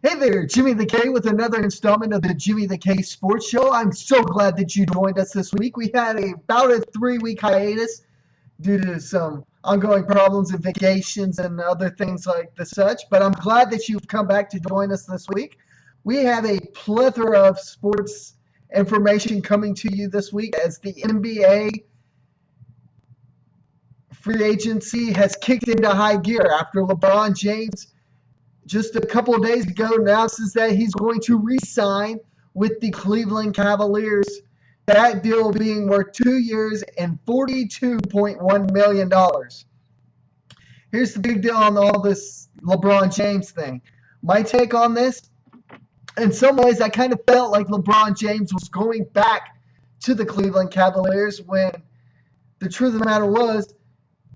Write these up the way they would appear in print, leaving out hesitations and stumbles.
Hey there, Jimmy the K with another installment of the Jimmy the K Sports Show. I'm so glad that you joined us this week. We had about a 3 week hiatus due to some ongoing problems and vacations and other things like the such, but I'm glad that you've come back to join us this week. We have a plethora of sports information coming to you this week as the NBA free agency has kicked into high gear after LeBron James just a couple of days ago announces that he's going to re-sign with the Cleveland Cavaliers. That deal being worth 2 years and $42.1 million. Here's the big deal on all this LeBron James thing. My take on this, in some ways, I kind of felt like LeBron James was going back to the Cleveland Cavaliers when the truth of the matter was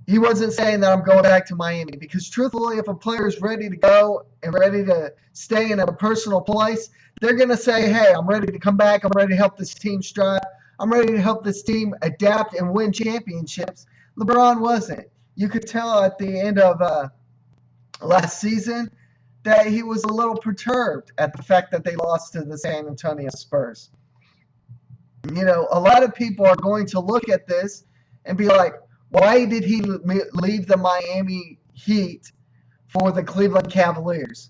he wasn't saying that I'm going back to Miami, because truthfully, if a player is ready to go and ready to stay in a personal place, they're going to say, hey, I'm ready to come back. I'm ready to help this team strive. I'm ready to help this team adapt and win championships. LeBron wasn't. You could tell at the end of last season that he was a little perturbed at the fact that they lost to the San Antonio Spurs. You know, a lot of people are going to look at this and be like, why did he leave the Miami Heat for the Cleveland Cavaliers?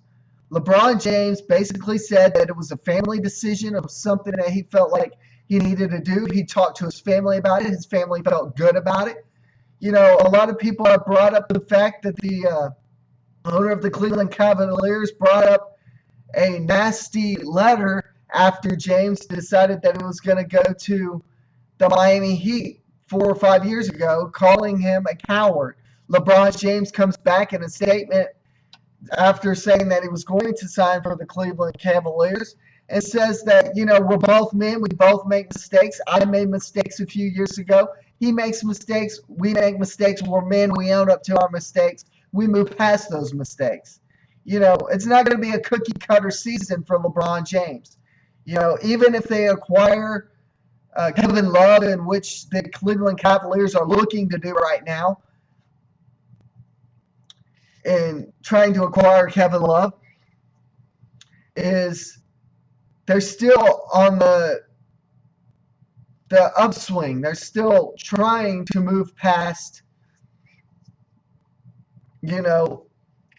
LeBron James basically said that it was a family decision of something that he felt like he needed to do. He talked to his family about it. His family felt good about it. You know, a lot of people have brought up the fact that the owner of the Cleveland Cavaliers brought up a nasty letter after James decided that it was going to go to the Miami Heat 4 or 5 years ago, calling him a coward. LeBron James comes back in a statement after saying that he was going to sign for the Cleveland Cavaliers and says that, you know, we're both men. We both make mistakes. I made mistakes a few years ago. He makes mistakes. We make mistakes. We're men. We own up to our mistakes. We move past those mistakes. You know, it's not going to be a cookie cutter season for LeBron James. You know, even if they acquire Kevin Love, in which the Cleveland Cavaliers are looking to do right now, and trying to acquire Kevin Love, is they're still on the upswing. They're still trying to move past, you know,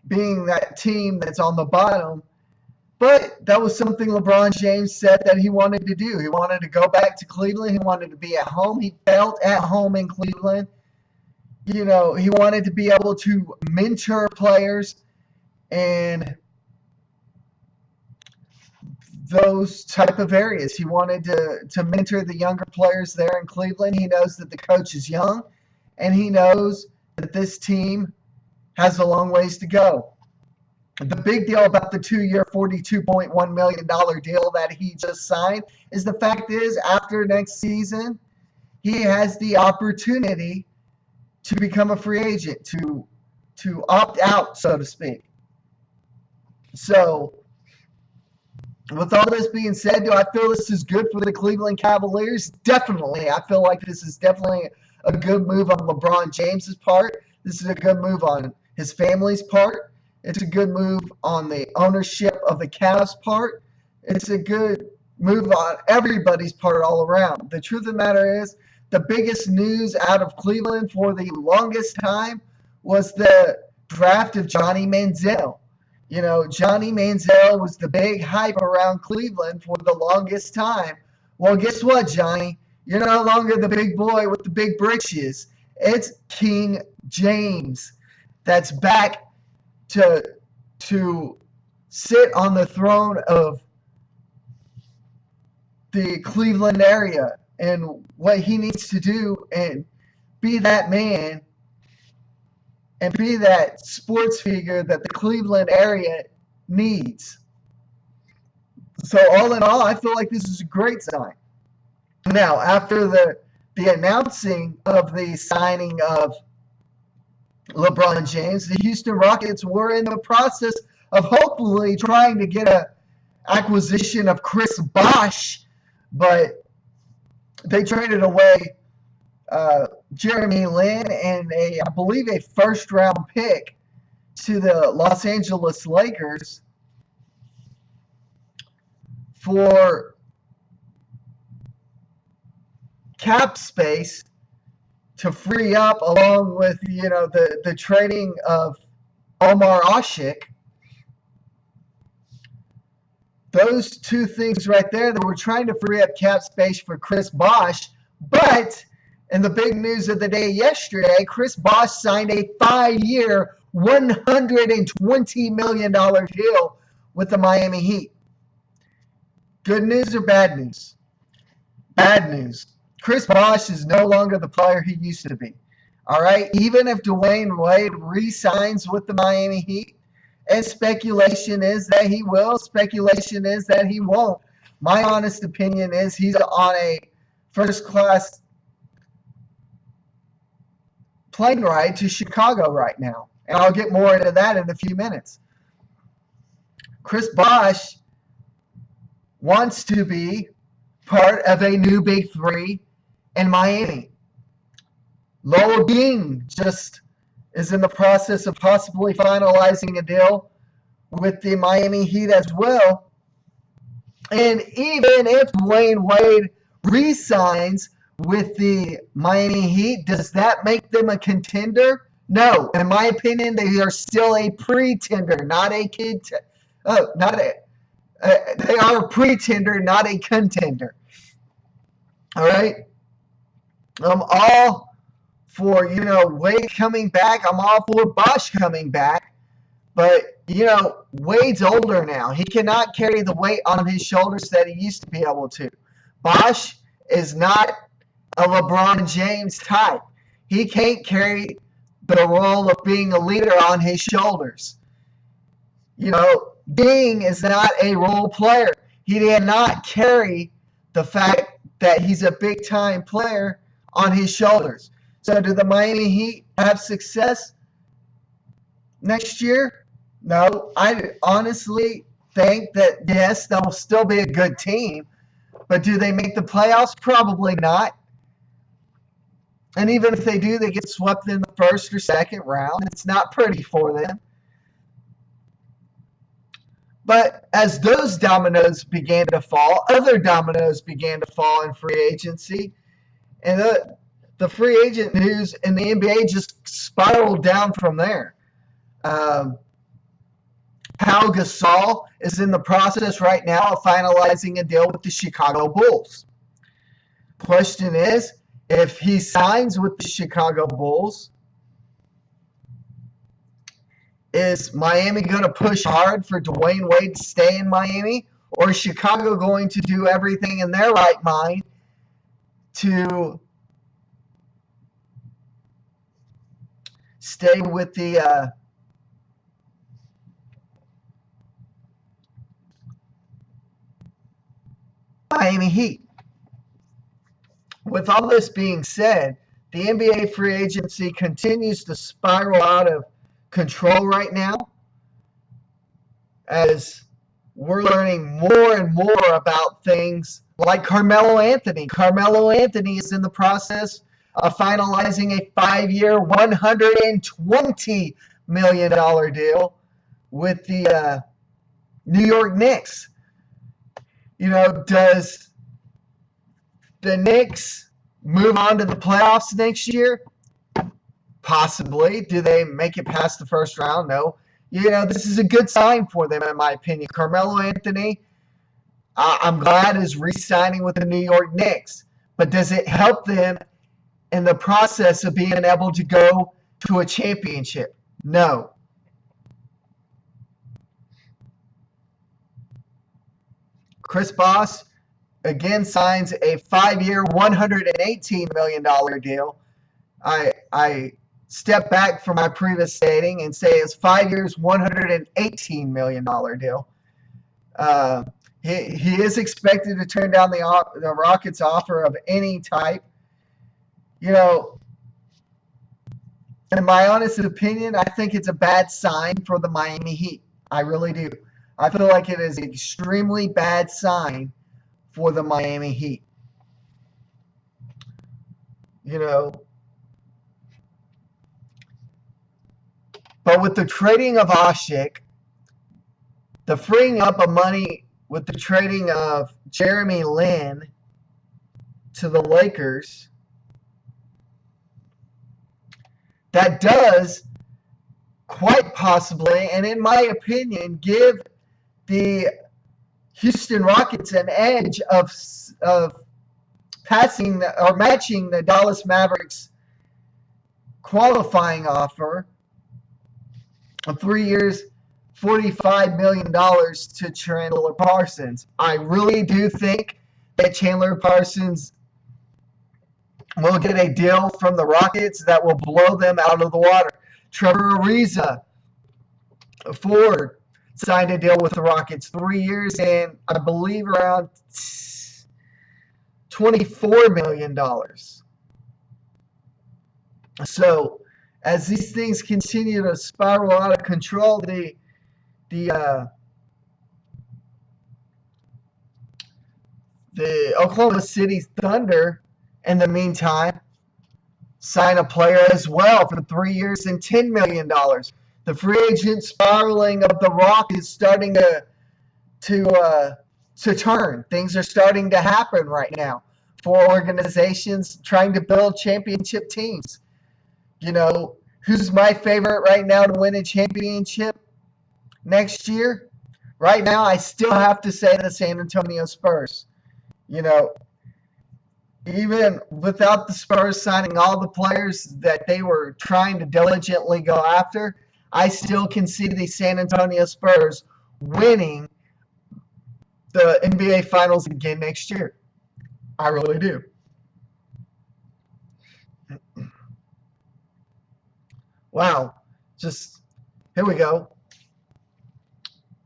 being that team that's on the bottom. But that was something LeBron James said that he wanted to do. He wanted to go back to Cleveland. He wanted to be at home. He felt at home in Cleveland. You know, he wanted to be able to mentor players and those type of areas. He wanted to mentor the younger players there in Cleveland. He knows that the coach is young, and he knows that this team has a long ways to go. The big deal about the 2 year, $42.1 million deal that he just signed is the fact is, after next season, he has the opportunity to become a free agent, to opt out, so to speak. So, with all this being said, do I feel this is good for the Cleveland Cavaliers? Definitely. I feel like this is definitely a good move on LeBron James's part. This is a good move on his family's part. It's a good move on the ownership of the Cavs part. It's a good move on everybody's part all around. The truth of the matter is, the biggest news out of Cleveland for the longest time was the draft of Johnny Manziel. You know, Johnny Manziel was the big hype around Cleveland for the longest time. Well, guess what, Johnny? You're no longer the big boy with the big britches. It's King James that's back to sit on the throne of the Cleveland area, and what he needs to do and be that man and be that sports figure that the Cleveland area needs. So all in all, I feel like this is a great sign. Now, after the announcing of the signing of LeBron James, the Houston Rockets were in the process of hopefully trying to get a acquisition of Chris Bosh, but they traded away Jeremy Lin and I believe a first round pick to the Los Angeles Lakers. for cap space to free up, along with the trading of Omar Asik. Those two things right there, that we're trying to free up cap space for Chris Bosh. But in the big news of the day yesterday, Chris Bosh signed a 5-year, $120 million deal with the Miami Heat. Good news or bad news? Bad news. Chris Bosh is no longer the player he used to be. All right? Even if Dwayne Wade re-signs with the Miami Heat, and speculation is that he will, speculation is that he won't. My honest opinion is he's on a first-class plane ride to Chicago right now. And I'll get more into that in a few minutes. Chris Bosh wants to be part of a new Big Three in Miami. Luol Deng just is in the process of possibly finalizing a deal with the Miami Heat as well. And even if Dwayne Wade re-signs with the Miami Heat, does that make them a contender? No. In my opinion, they are still a pretender, not a they are a pretender, not a contender. All right? I'm all for, Wade coming back. I'm all for Bosh coming back. But, Wade's older now. He cannot carry the weight on his shoulders that he used to be able to. Bosh is not a LeBron James type. He can't carry the role of being a leader on his shoulders. Deng is not a role player. He did not carry the fact that he's a big-time player on his shoulders. So do the Miami Heat have success next year? No. I honestly think that, yes, they'll still be a good team. But do they make the playoffs? Probably not. And even if they do, they get swept in the first or second round. It's not pretty for them. But as those dominoes began to fall, other dominoes began to fall in free agency. And the free agent news in the NBA just spiraled down from there. Pau Gasol is in the process right now of finalizing a deal with the Chicago Bulls. Question is, if he signs with the Chicago Bulls, is Miami going to push hard for Dwayne Wade to stay in Miami? Or is Chicago going to do everything in their right mind to stay with the Miami Heat? With all this being said, the NBA free agency continues to spiral out of control right now, as we're learning more and more about things like Carmelo Anthony. Carmelo Anthony is in the process of finalizing a 5-year, $120 million deal with the New York Knicks. Does the Knicks move on to the playoffs next year? Possibly. Do they make it past the first round? No. This is a good sign for them, in my opinion. Carmelo Anthony, I'm glad, is re-signing with the New York Knicks. But does it help them in the process of being able to go to a championship? No. Chris Bosh again signs a 5-year, $118 million deal. I step back from my previous stating and say it's 5 years, $118 million deal. He is expected to turn down the Rockets' offer of any type. In my honest opinion, I think it's a bad sign for the Miami Heat. I really do. I feel like it is an extremely bad sign for the Miami Heat. But with the trading of Asik, the freeing up of money with the trading of Jeremy Lin to the Lakers, that does quite possibly, and in my opinion, give the Houston Rockets an edge of passing or matching the Dallas Mavericks qualifying offer of 3 years, $45 million to Chandler Parsons. I really do think that Chandler Parsons will get a deal from the Rockets that will blow them out of the water. Trevor Ariza, Ford, signed a deal with the Rockets 3 years and I believe around $24 million. So as these things continue to spiral out of control, the Oklahoma City Thunder, in the meantime, sign a player as well for 3 years and $10 million. The free agent spiraling of the Rock is starting to turn. Things are starting to happen right now for organizations trying to build championship teams. You know, who's my favorite right now to win a championship next year? Right now, I still have to say the San Antonio Spurs. You know, even without the Spurs signing all the players that they were trying to diligently go after, I still can see the San Antonio Spurs winning the NBA Finals again next year. I really do. Wow. Just, here we go.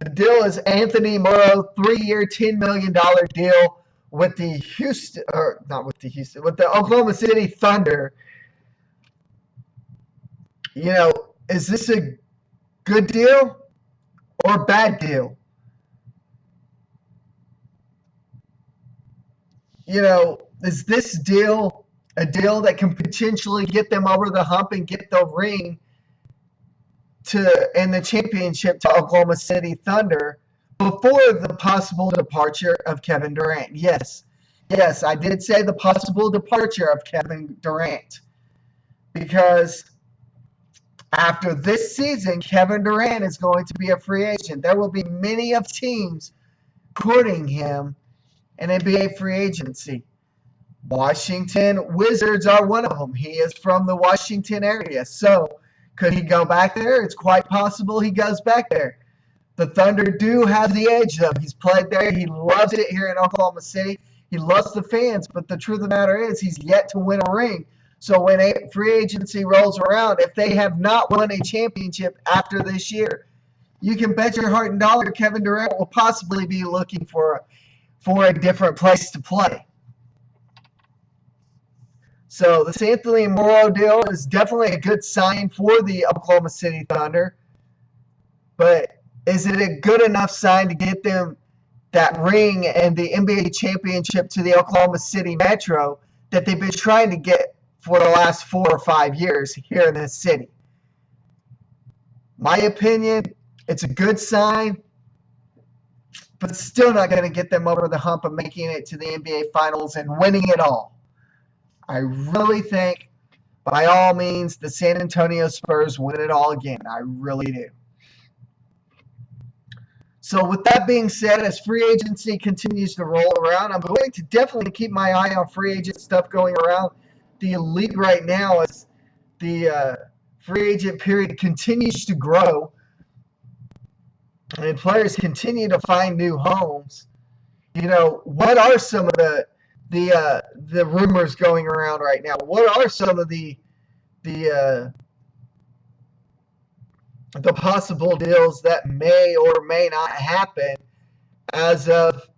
The deal is Anthony Morrow, 3-year, $10 million deal with the with the Oklahoma City Thunder. You know, is this a good deal or bad deal? You know, is this deal a deal that can potentially get them over the hump and get the ring and the championship to Oklahoma City Thunder before the possible departure of Kevin Durant? Yes, I did say the possible departure of Kevin Durant because after this season, Kevin Durant is going to be a free agent. There will be many of teams courting him in NBA free agency. Washington Wizards are one of them. He is from the Washington area. So could he go back there? It's quite possible he goes back there. The Thunder do have the edge, though. He's played there. He loves it here in Oklahoma City. He loves the fans. But the truth of the matter is he's yet to win a ring. So when free agency rolls around, if they have not won a championship after this year, you can bet your heart and dollar Kevin Durant will possibly be looking for a different place to play. So the Anthony Morrow deal is definitely a good sign for the Oklahoma City Thunder. But is it a good enough sign to get them that ring and the NBA championship to the Oklahoma City Metro that they've been trying to get for the last 4 or 5 years here in this city? My opinion, it's a good sign, but still not going to get them over the hump of making it to the NBA Finals and winning it all. I really think, by all means, the San Antonio Spurs win it all again. I really do. So with that being said, as free agency continues to roll around, I'm going to definitely keep my eye on free agent stuff going around the league right now as the free agent period continues to grow and players continue to find new homes. You know, what are some of the rumors going around right now? What are some of the possible deals that may or may not happen as of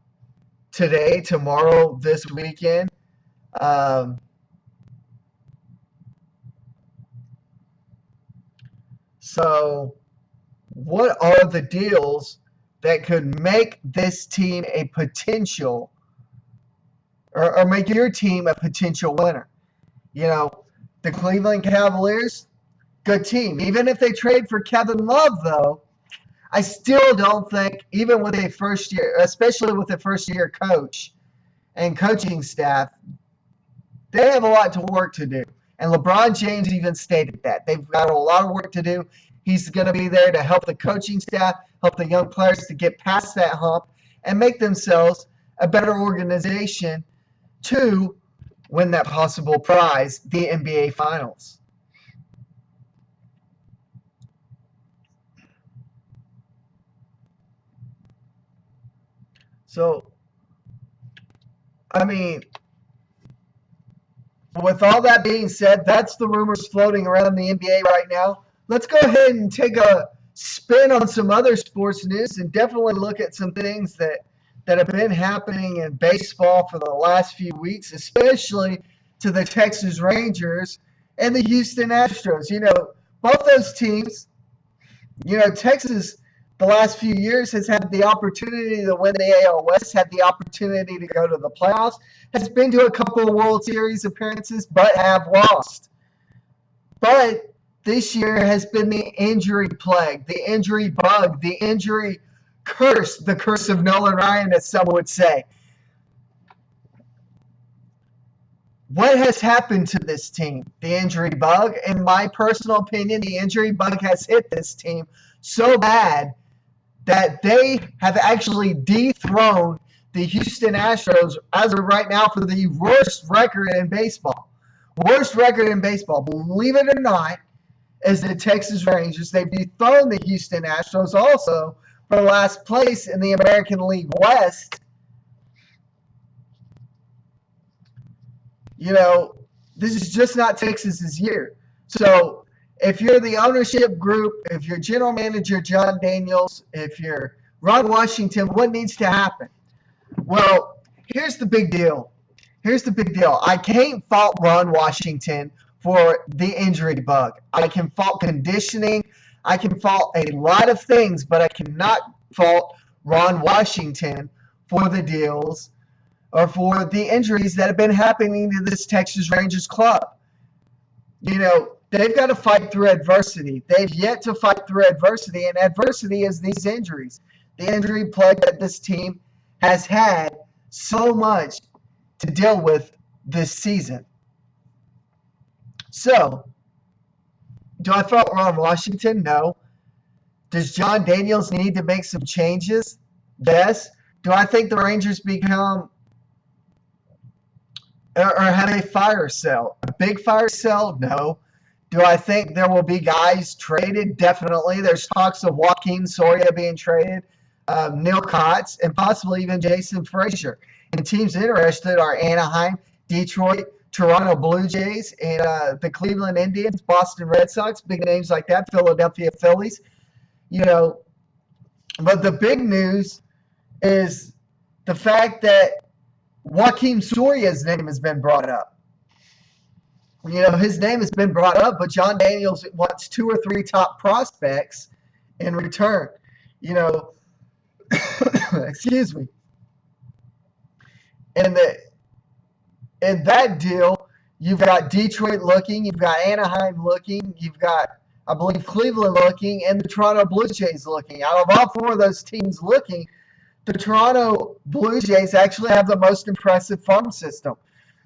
today, tomorrow, this weekend? So what are the deals that could make this team a potential or make your team a potential winner? You know, the Cleveland Cavaliers, good team. Even if they trade for Kevin Love, though, I still don't think, even with a first year, especially with a first year coach and coaching staff, they have a lot to work to do. And LeBron James even stated that. They've got a lot of work to do. He's going to be there to help the coaching staff, help the young players to get past that hump and make themselves a better organization to win that possible prize, the NBA Finals. So, I mean, with all that being said, that's the rumors floating around the NBA right now. Let's go ahead and take a spin on some other sports news and definitely look at some things that have been happening in baseball for the last few weeks, especially to the Texas Rangers and the Houston Astros. Both those teams, Texas the last few years has had the opportunity to win the AL West, had the opportunity to go to the playoffs, has been to a couple of World Series appearances, but have lost. But this year has been the injury plague, the injury bug, the injury curse, the curse of Nolan Ryan, as some would say. What has happened to this team? The injury bug, in my personal opinion, the injury bug has hit this team so bad that they have actually dethroned the Houston Astros as of right now for the worst record in baseball. Worst record in baseball, believe it or not, is the Texas Rangers. They've dethroned the Houston Astros also for last place in the American League West. This is just not Texas's year. So if you're the ownership group, if you're general manager Jon Daniels, if you're Ron Washington, what needs to happen? Well, here's the big deal. I can't fault Ron Washington for the injury bug. I can fault conditioning. I can fault a lot of things, but I cannot fault Ron Washington for the deals or for the injuries that have been happening to this Texas Rangers club. They've got to fight through adversity. They've yet to fight through adversity, and adversity is these injuries. The injury plague that this team has had so much to deal with this season. So, do I fault Ron Washington? No. Does Jon Daniels need to make some changes? Yes. Do I think the Rangers become or have a fire sale? A big fire sale? No. Do I think there will be guys traded? Definitely. There's talks of Joakim Soria being traded, Neil Kotz, and possibly even Jason Frazier. And teams interested are Anaheim, Detroit, Toronto Blue Jays, and the Cleveland Indians, Boston Red Sox, big names like that, Philadelphia Phillies. But the big news is the fact that Joakim Soria's name has been brought up. His name has been brought up, but Jon Daniels wants 2 or 3 top prospects in return. Excuse me. And in that deal, you've got Detroit looking, you've got Anaheim looking, you've got, I believe, Cleveland looking, and the Toronto Blue Jays looking. Out of all 4 of those teams looking, the Toronto Blue Jays actually have the most impressive farm system.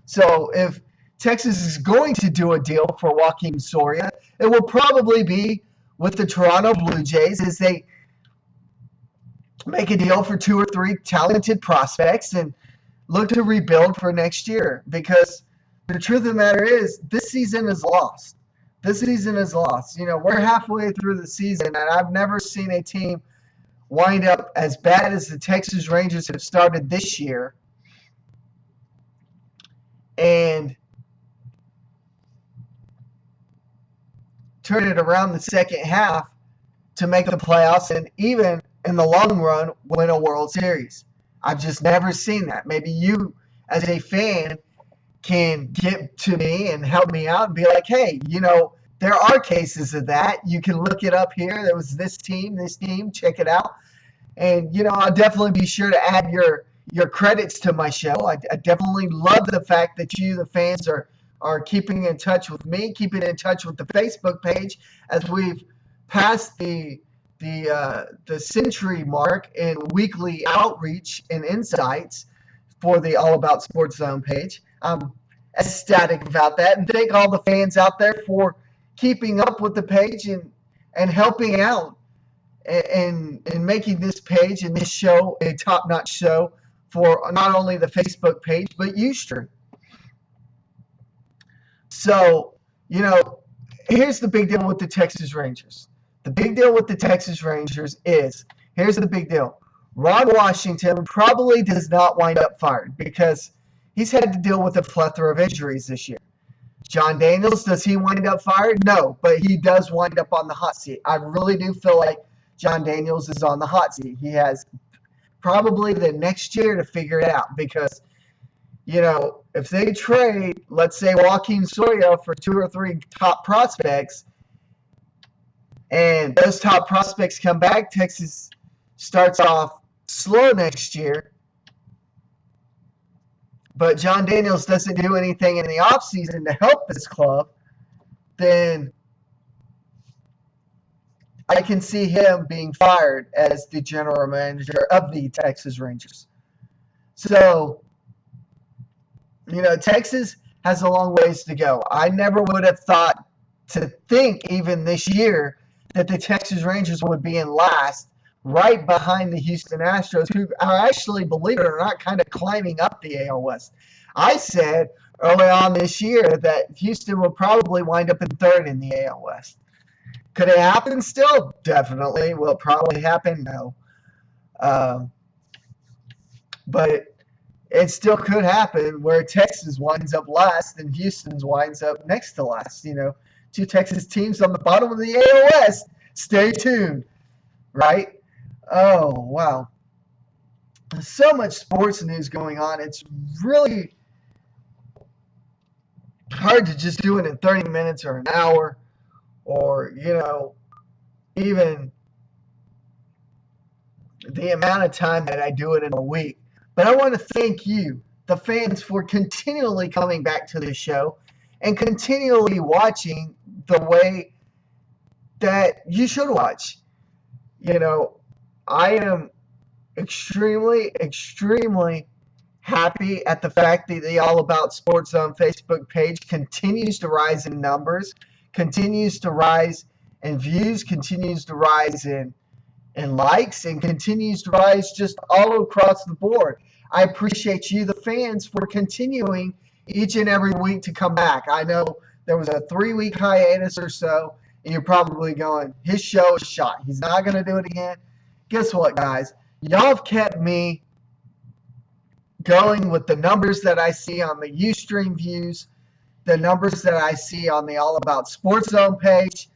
So if Texas is going to do a deal for Joakim Soria, it will probably be with the Toronto Blue Jays as they make a deal for 2 or 3 talented prospects and look to rebuild for next year. Because the truth of the matter is, this season is lost. We're halfway through the season, and I've never seen a team wind up as bad as the Texas Rangers have started this year. And turn it around the second half to make the playoffs and even in the long run win a World Series. I've just never seen that. Maybe you as a fan can get to me and help me out and be like, hey, there are cases of that. You can look it up here. There was this team, check it out. And, I'll definitely be sure to add your credits to my show. I definitely love the fact that you, the fans, are keeping in touch with me, keeping in touch with the Facebook page as we've passed the the century mark in weekly outreach and insights for the All About Sports Zone page. I'm ecstatic about that, and thank all the fans out there for keeping up with the page and helping out and making this page and this show a top-notch show for not only the Facebook page but Ustream. So, here's the big deal with the Texas Rangers. The big deal with the Texas Rangers is, here's the big deal. Ron Washington probably does not wind up fired because he's had to deal with a plethora of injuries this year. John Daniels, does he wind up fired? No, but he does wind up on the hot seat. I really do feel like John Daniels is on the hot seat. He has probably the next year to figure it out because, if they trade, let's say, Joaquin Soria for 2 or 3 top prospects, and those top prospects come back, Texas starts off slow next year, but John Daniels doesn't do anything in the offseason to help this club, then I can see him being fired as the general manager of the Texas Rangers. So, Texas has a long ways to go. I never would have thought to think even this year that the Texas Rangers would be in last, right behind the Houston Astros, who are actually, believe it or not, kind of climbing up the AL West. I said early on this year that Houston will probably wind up in third in the AL West. Could it happen still? Definitely. Will it probably happen? No. But it still could happen where Texas winds up last and Houston winds up next to last. 2 Texas teams on the bottom of the AL West. Stay tuned. Right? Oh, wow. There's so much sports news going on. It's really hard to just do it in 30 minutes or an hour or, even the amount of time that I do it in a week. But I want to thank you, the fans, for continually coming back to this show and continually watching the way that you should watch. I am extremely, extremely happy at the fact that the All About Sports Zone Facebook page continues to rise in numbers, continues to rise in views, continues to rise in likes, and continues to rise just all across the board. I appreciate you, the fans, for continuing each and every week to come back. I know there was a 3-week hiatus or so, and you're probably going, his show is shot. He's not going to do it again. Guess what, guys? Y'all have kept me going with the numbers that I see on the Ustream views, the numbers that I see on the All About Sports Zone page,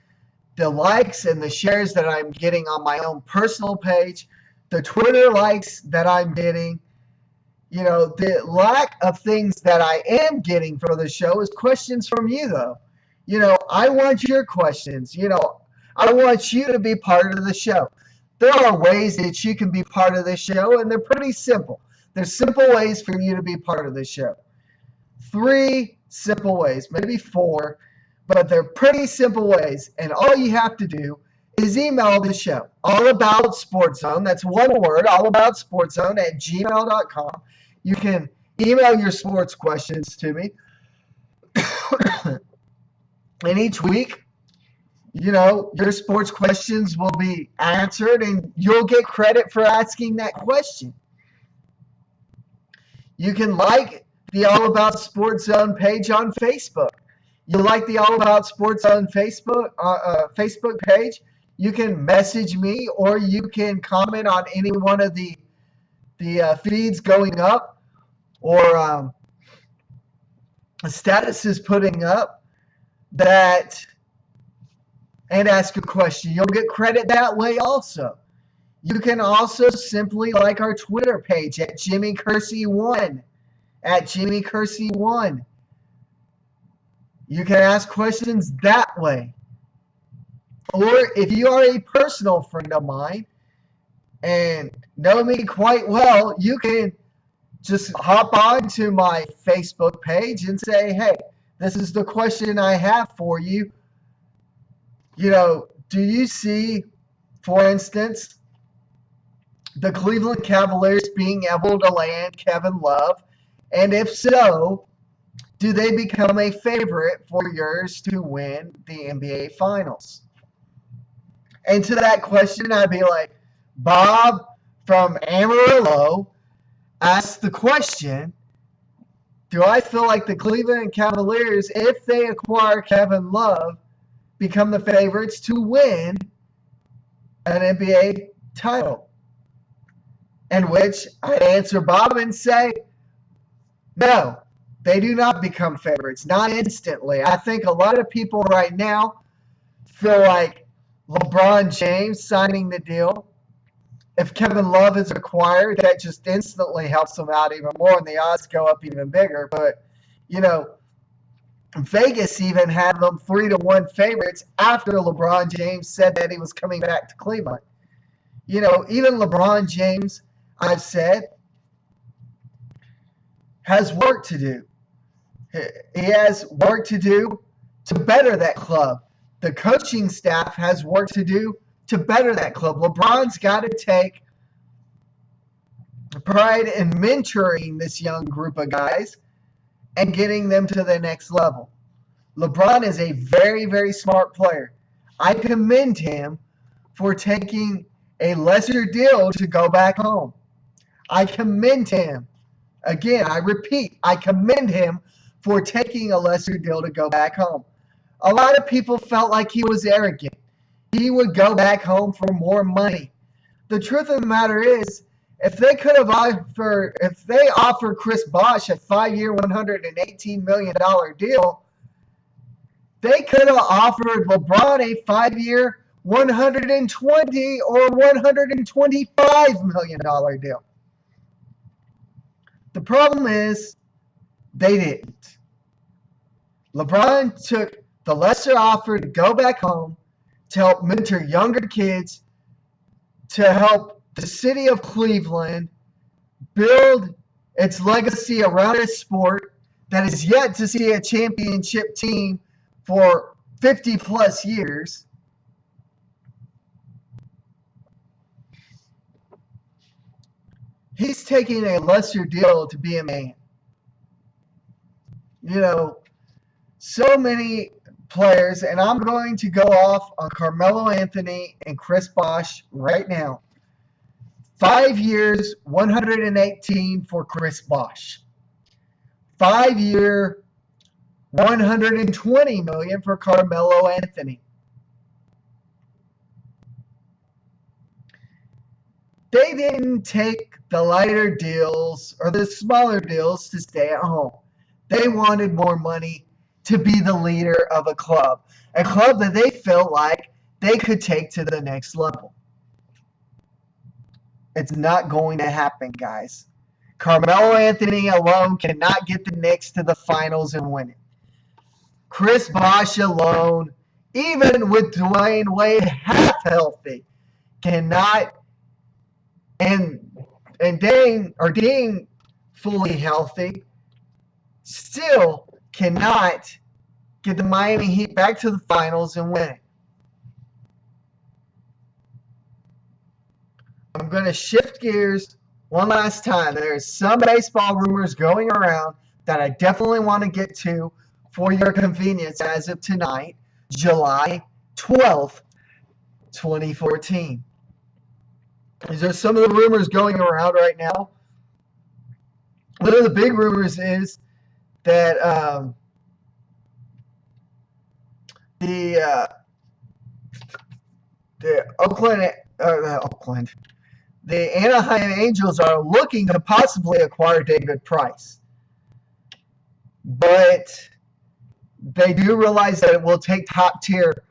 the likes and the shares that I'm getting on my own personal page, the Twitter likes that I'm getting. The lack of things that I am getting for the show is questions from you, though. I want your questions. I want you to be part of the show. There are ways that you can be part of this show, and they're pretty simple. There's simple ways for you to be part of the show. 3 simple ways, maybe 4, but they're pretty simple ways. And all you have to do is email the show, All About Sports Zone. That's one word, allaboutsportszone at gmail.com. You can email your sports questions to me. And each week, your sports questions will be answered and you'll get credit for asking that question. You can like the All About Sports Zone page on Facebook. You like the All About Sports Zone Facebook page, you can message me or you can comment on any one of the feeds going up or statuses putting up that and ask a question. You'll get credit that way also. You can also simply like our Twitter page at Jimmy Kersey1. At Jimmy Kersey1. You can ask questions that way. Or if you are a personal friend of mine and know me quite well, you can just hop on to my Facebook page and say, hey, this is the question I have for you. Do you see For instance, the Cleveland Cavaliers being able to land Kevin Love? And if so, do they become a favorite for yours to win the NBA Finals? And to that question, I'd be like, Bob from Amarillo asked the question, do I feel like the Cleveland Cavaliers, if they acquire Kevin Love, become the favorites to win an NBA title? In which I'd answer Bob and say, no, they do not become favorites, not instantly. I think a lot of people right now feel like LeBron James signing the deal, if Kevin Love is acquired, that just instantly helps them out even more and the odds go up even bigger. But, you know, Vegas even had them 3-1 favorites after LeBron James said that he was coming back to Cleveland. You know, even LeBron James, I've said, has work to do. He has work to do to better that club. The coaching staff has work to do to better that club. LeBron's got to take pride in mentoring this young group of guys and getting them to the next level. LeBron is a very, very smart player. I commend him for taking a lesser deal to go back home. I commend him. Again, I repeat, I commend him for taking a lesser deal to go back home. A lot of people felt like he was arrogant. He would go back home for more money. The truth of the matter is, if they offered Chris Bosh a 5-year, $118 million deal, they could have offered LeBron a 5-year, $120 or $125 million deal. The problem is they didn't. LeBron took the lesser offer to go back home, to help mentor younger kids, to help the city of Cleveland build its legacy around a sport that is yet to see a championship team for 50 plus years. He's taking a lesser deal to be a man. You know, so many players, and I'm going to go off on Carmelo Anthony and Chris Bosh right now. 5 years, 118 for Chris Bosh. 5-year, $120 million for Carmelo Anthony. They didn't take the lighter deals or the smaller deals to stay at home. They wanted more money to be the leader of a club that they felt like they could take to the next level. It's not going to happen, guys. Carmelo Anthony alone cannot get the Knicks to the finals and win it. Chris Bosh alone, even with Dwayne Wade half healthy, cannot, and Dame fully healthy, still cannot get the Miami Heat back to the finals and win it. I'm going to shift gears one last time. There's some baseball rumors going around that I definitely want to get to for your convenience as of tonight, July 12th, 2014. These are some of the rumors going around right now. One of the big rumors is that the Anaheim Angels are looking to possibly acquire David Price. But they do realize that it will take top-tier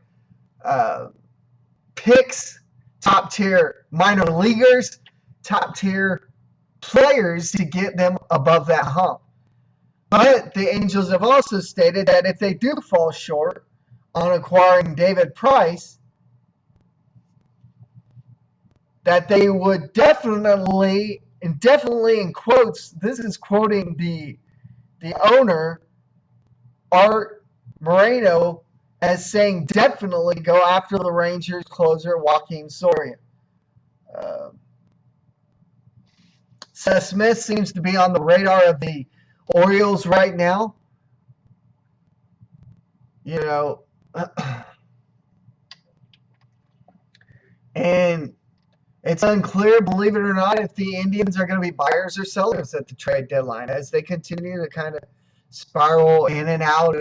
picks, top-tier minor leaguers, top-tier players to get them above that hump. But the Angels have also stated that if they do fall short on acquiring David Price, that they would definitely in quotes, this is quoting the owner, Art Moreno, as saying definitely go after the Rangers closer Joakim Soria. Uh, Seth Smith seems to be on the radar of the Orioles right now. You know, and it's unclear, believe it or not, if the Indians are going to be buyers or sellers at the trade deadline as they continue to kind of spiral in and out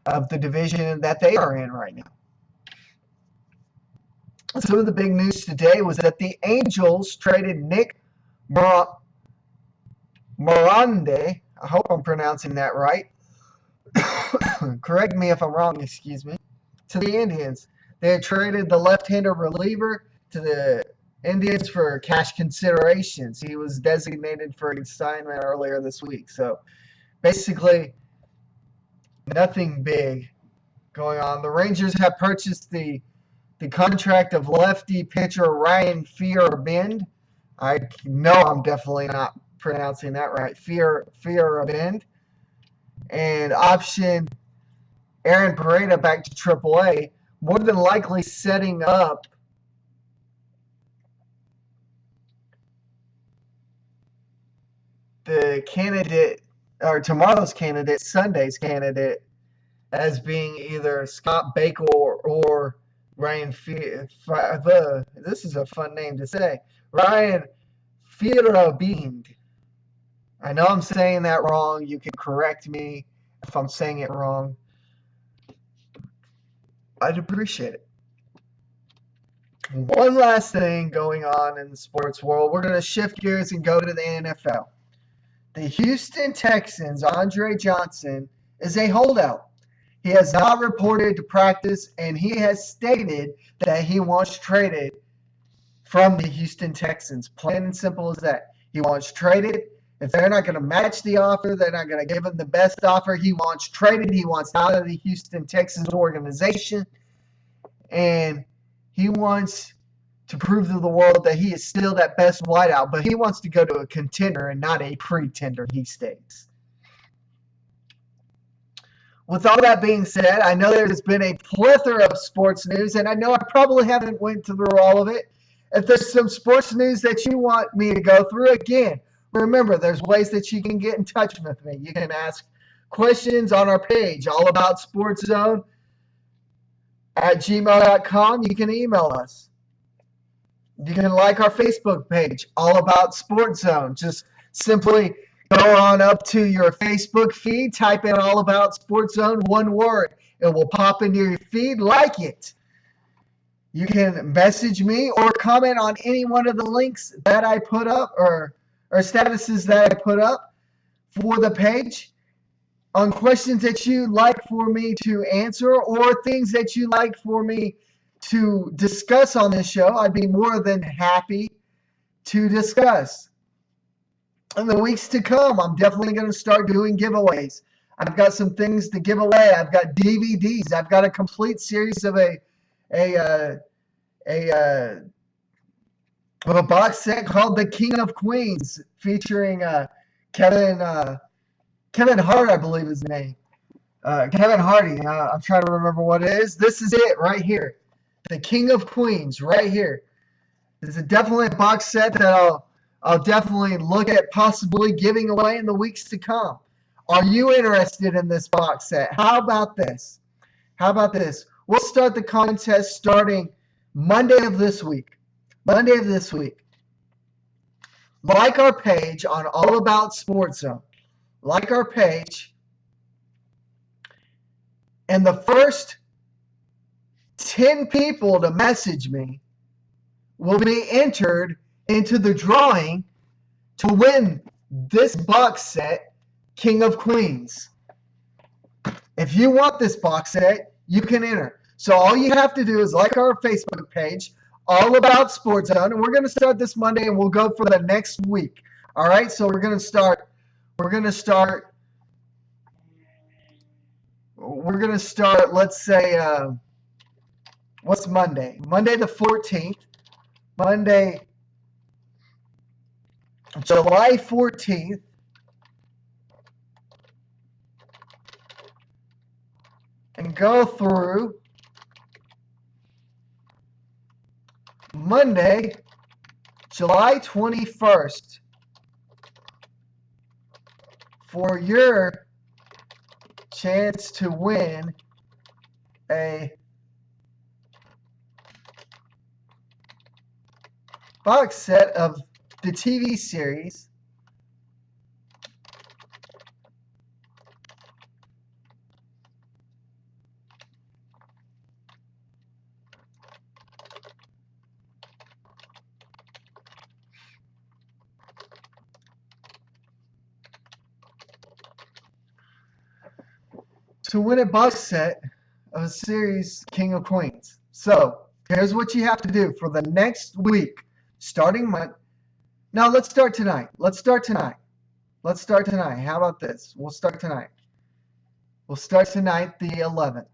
of the division that they are in right now. Some of the big news today was that the Angels traded Nick Morande. I hope I'm pronouncing that right. Correct me if I'm wrong, excuse me. To the Indians. They had traded the left-hander reliever to the Indians for cash considerations. He was designated for assignment earlier this week. So basically, nothing big going on. The Rangers have purchased the contract of lefty pitcher Ryan Feierabend. I know I'm definitely not pronouncing that right. Feierabend. And option Aaron Pareda back to AAA, more than likely setting up the candidate, or tomorrow's candidate, Sunday's candidate, as being either Scott Baker or Ryan this is a fun name to say. Ryan Feierabend. I know I'm saying that wrong. You can correct me if I'm saying it wrong. I'd appreciate it. One last thing going on in the sports world. We're going to shift gears and go to the NFL. The Houston Texans' Andre Johnson is a holdout. He has not reported to practice, and he has stated that he wants traded from the Houston Texans. Plain and simple as that. He wants traded. If they're not going to match the offer, they're not going to give him the best offer. He wants traded. He wants out of the Houston Texans organization. And he wants to prove to the world that he is still that best wideout, but he wants to go to a contender and not a pretender, he states. With all that being said, I know there's been a plethora of sports news, and I know I probably haven't went through all of it. If there's some sports news that you want me to go through, again, remember, there's ways that you can get in touch with me. You can ask questions on our page, All About Sports Zone at gmail.com. You can email us. You can like our Facebook page, All About Sports Zone. Just simply go on up to your Facebook feed, type in All About Sports Zone, one word. It will pop into your feed. Like it. You can message me or comment on any one of the links that I put up or statuses that I put up for the page on questions that you'd like for me to answer or things that you'd like for me to discuss on this show. I'd be more than happy to discuss. In the weeks to come, I'm definitely going to start doing giveaways. I've got some things to give away. I've got DVDs. I've got a complete series of a box set called The King of Queens, featuring Kevin Hart, I believe his name. Kevin Hardy. I'm trying to remember what it is. This is it right here. The King of Queens right here. This is definitely a box set that I'll definitely look at possibly giving away in the weeks to come. Are you interested in this box set? How about this? We'll start the contest starting Monday of this week. Like our page on All About Sports Zone. Like our page. And the first 10 people to message me will be entered into the drawing to win this box set, King of Queens. If you want this box set, you can enter. So all you have to do is like our Facebook page, All About Sports Zone, and we're going to start this Monday and we'll go for the next week. All right, so we're going to start, let's say, what's Monday? Monday the 14th. Monday, July 14th. And go through Monday, July 21st for your chance to win a box set of the TV series to win a box set of a series King of Queens. So here's what you have to do for the next week, starting Monday. Now let's start tonight. Let's start tonight. How about this? We'll start tonight. We'll start tonight, the 11th.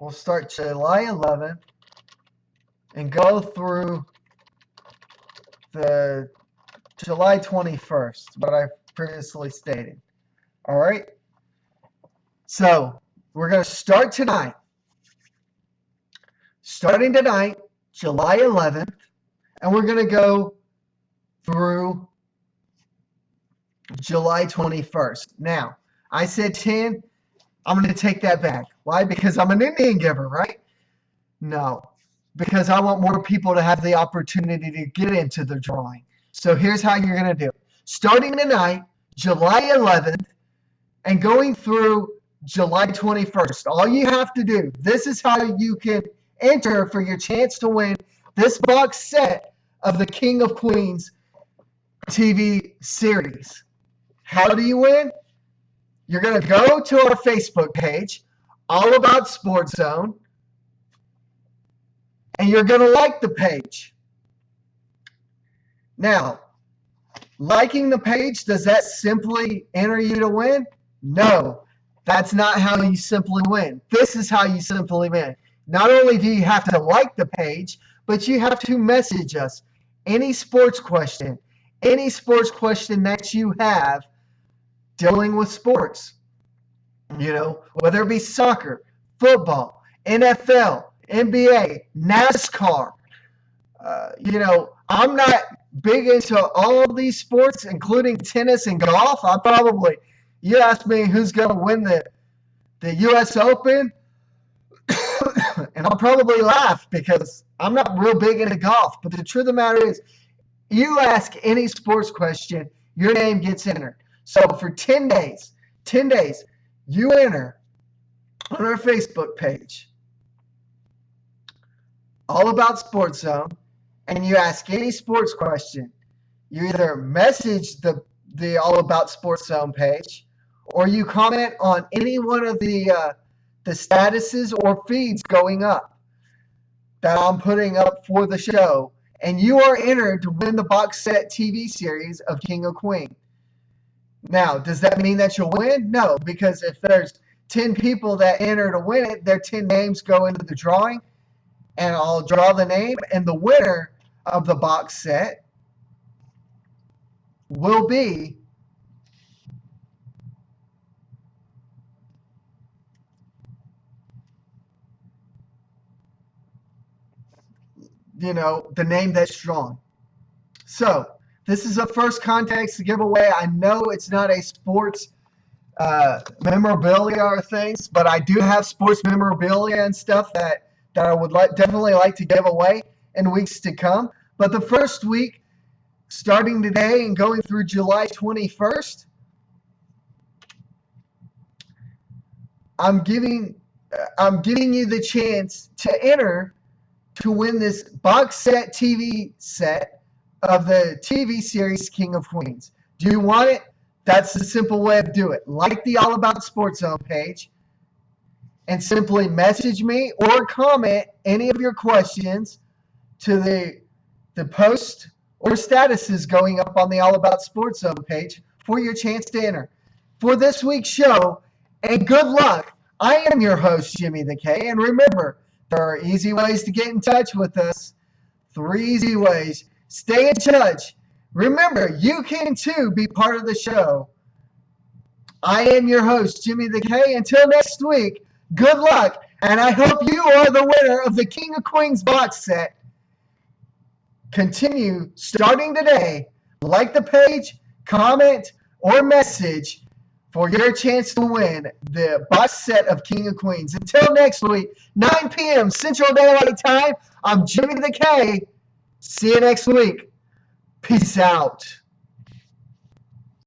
We'll start July 11th and go through the July 21st, what I previously stated. All right? So we're going to start tonight. Starting tonight, July 11th, and we're going to go through July 21st. Now, I said 10. I'm going to take that back. Why? Because I'm an Indian giver, right? No, because I want more people to have the opportunity to get into the drawing. So here's how you're going to do it. Starting tonight, July 11th, and going through July 21st. All you have to do, this is how you can enter for your chance to win this box set of the King of Queens TV series. How do you win? You're going to go to our Facebook page, All About Sports Zone, and you're going to like the page. Now, liking the page, does that simply enter you to win? No, that's not how you simply win. This is how you simply win. Not only do you have to like the page, but you have to message us any sports question that you have dealing with sports. You know, whether it be soccer, football, NFL, NBA, NASCAR. I'm not big into all of these sports, including tennis and golf. You ask me who's going to win the U.S. Open, and I'll probably laugh because I'm not real big into golf. But the truth of the matter is, you ask any sports question, your name gets entered. So for 10 days, you enter on our Facebook page, All About Sports Zone, and you ask any sports question. You either message the All About Sports Zone page, or you comment on any one of the statuses or feeds going up that I'm putting up for the show, and you are entered to win the box set TV series of King of Queen. Now, does that mean that you'll win? No, because if there's 10 people that enter to win it, their 10 names go into the drawing, and I'll draw the name, and the winner of the box set will be the name that's drawn. So this is a first context giveaway. I know it's not a sports memorabilia or things, but I do have sports memorabilia and stuff that I would definitely like to give away in weeks to come. But the first week, starting today and going through July 21st, I'm giving you the chance to enter to win this box set TV set of the TV series King of Queens. Do you want it? That's the simple way to do it. Like the All About Sports Zone page and simply message me or comment any of your questions to the post or statuses going up on the All About Sports Zone page for your chance to enter. For this week's show, and good luck. I am your host, Jimmy the K, and remember, There are easy ways to get in touch with us. 3 easy ways. Stay in touch. Remember, you can too be part of the show. I am your host, Jimmy the K. Until next week, good luck, and I hope you are the winner of the King of Queens box set. Continue starting today. Like the page, comment, or message for your chance to win the box set of King of Queens. Until next week, 9 p.m. Central Daylight Time, I'm Jimmy the K. See you next week. Peace out.